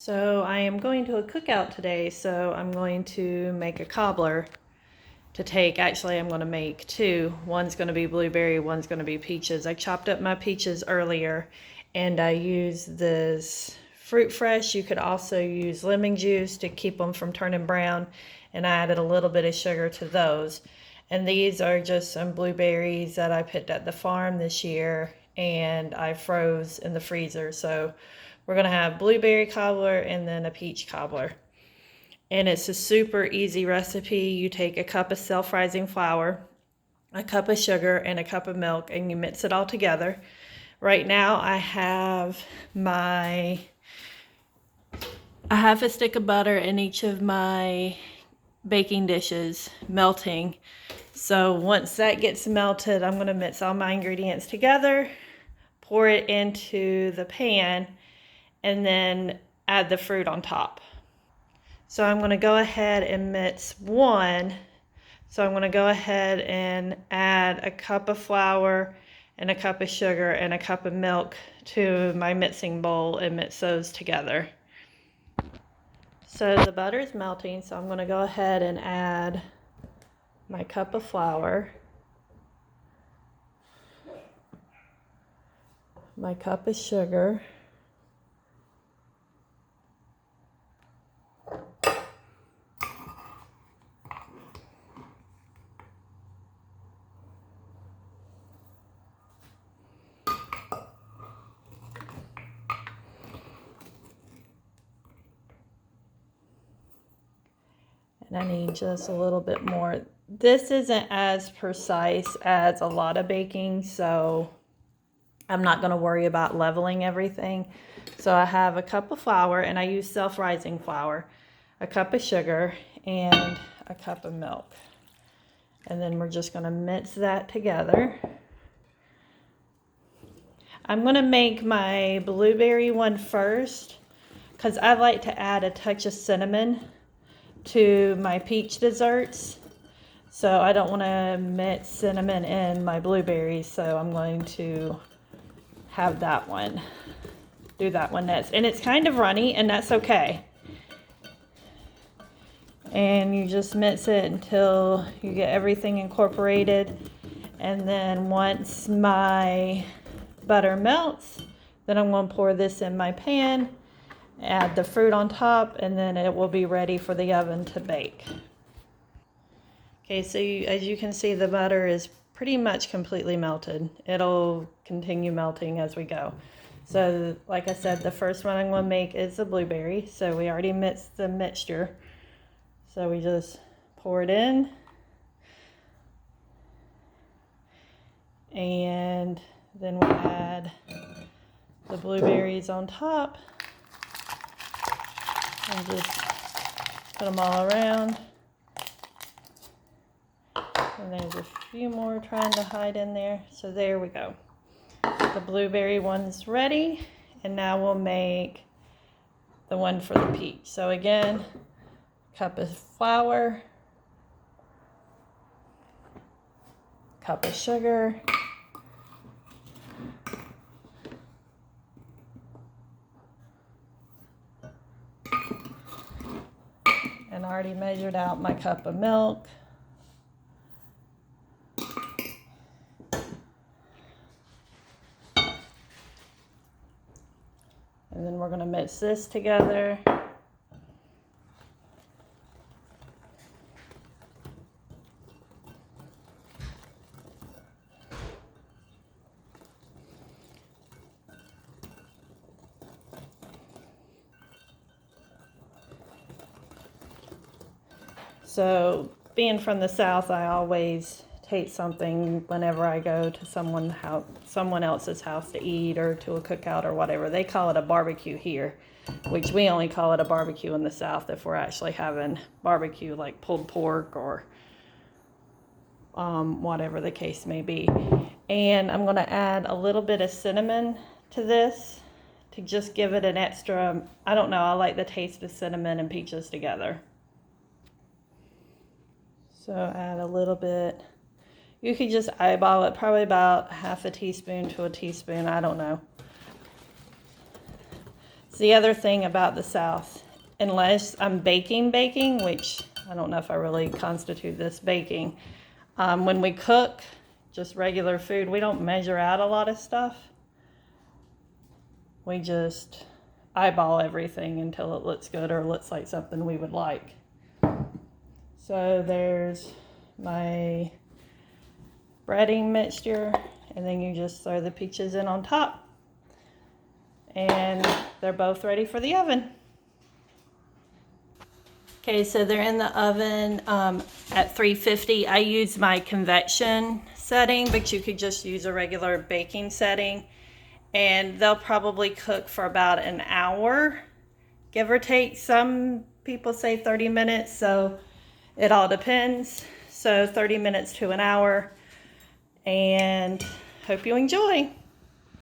So I am going to a cookout today, so I'm going to make a cobbler to take. Actually, I'm going to make two. One's going to be blueberry, one's going to be peaches. I chopped up my peaches earlier and I used this Fruit Fresh. You could also use lemon juice to keep them from turning brown, and I added a little bit of sugar to those. And these are just some blueberries that I picked at the farm this year and I froze in the freezer. So we're going to have blueberry cobbler and then a peach cobbler. And it's a super easy recipe. You take a cup of self-rising flour, a cup of sugar, and a cup of milk, and you mix it all together. Right now I have a half a stick of butter in each of my baking dishes melting. So once that gets melted, I'm going to mix all my ingredients together, pour it into the pan, and then add the fruit on top. So I'm going to go ahead and mix one. So I'm going to go ahead and add a cup of flour and a cup of sugar and a cup of milk to my mixing bowl and mix those together. So the butter is melting, so I'm going to go ahead and add my cup of flour, my cup of sugar, and I need just a little bit more. This isn't as precise as a lot of baking, so I'm not going to worry about leveling everything. So I have a cup of flour, and I use self-rising flour, a cup of sugar, and a cup of milk. And then we're just going to mix that together. I'm going to make my blueberry one first because I like to add a touch of cinnamon to my peach desserts. So I don't want to mix cinnamon in my blueberries, so I'm going to have that one. Do that one next. And it's kind of runny, and that's okay. And you just mix it until you get everything incorporated. And then once my butter melts, then I'm going to pour this in my pan, add the fruit on top, and then it will be ready for the oven to bake. Okay, so as you can see, the butter is pretty much completely melted. It'll continue melting as we go. So like I said, the first one I'm going to make is the blueberry. So we already mixed the mixture. So we just pour it in. And then we add the blueberries on top. And just put them all around. And there's a few more trying to hide in there. So there we go. The blueberry one's ready. And now we'll make the one for the peach. So again, cup of flour, cup of sugar, and I already measured out my cup of milk. And then we're going to mix this together. So being from the South, I always take something whenever I go to someone else's house to eat or to a cookout or whatever. They call it a barbecue here, which we only call it a barbecue in the South if we're actually having barbecue like pulled pork or whatever the case may be. And I'm going to add a little bit of cinnamon to this to just give it an extra, I don't know, I like the taste of cinnamon and peaches together. So add a little bit. You could just eyeball it, probably about half a teaspoon to a teaspoon, I don't know. It's the other thing about the South. Unless I'm baking, which I don't know if I really constitute this baking. When we cook just regular food, we don't measure out a lot of stuff. We just eyeball everything until it looks good or looks like something we would like. So there's my breading mixture, and then you just throw the peaches in on top. And they're both ready for the oven. Okay, so they're in the oven at 350. I use my convection setting, but you could just use a regular baking setting. And they'll probably cook for about an hour, give or take. Some people say 30 minutes, so it all depends. So 30 minutes to an hour, and hope you enjoy.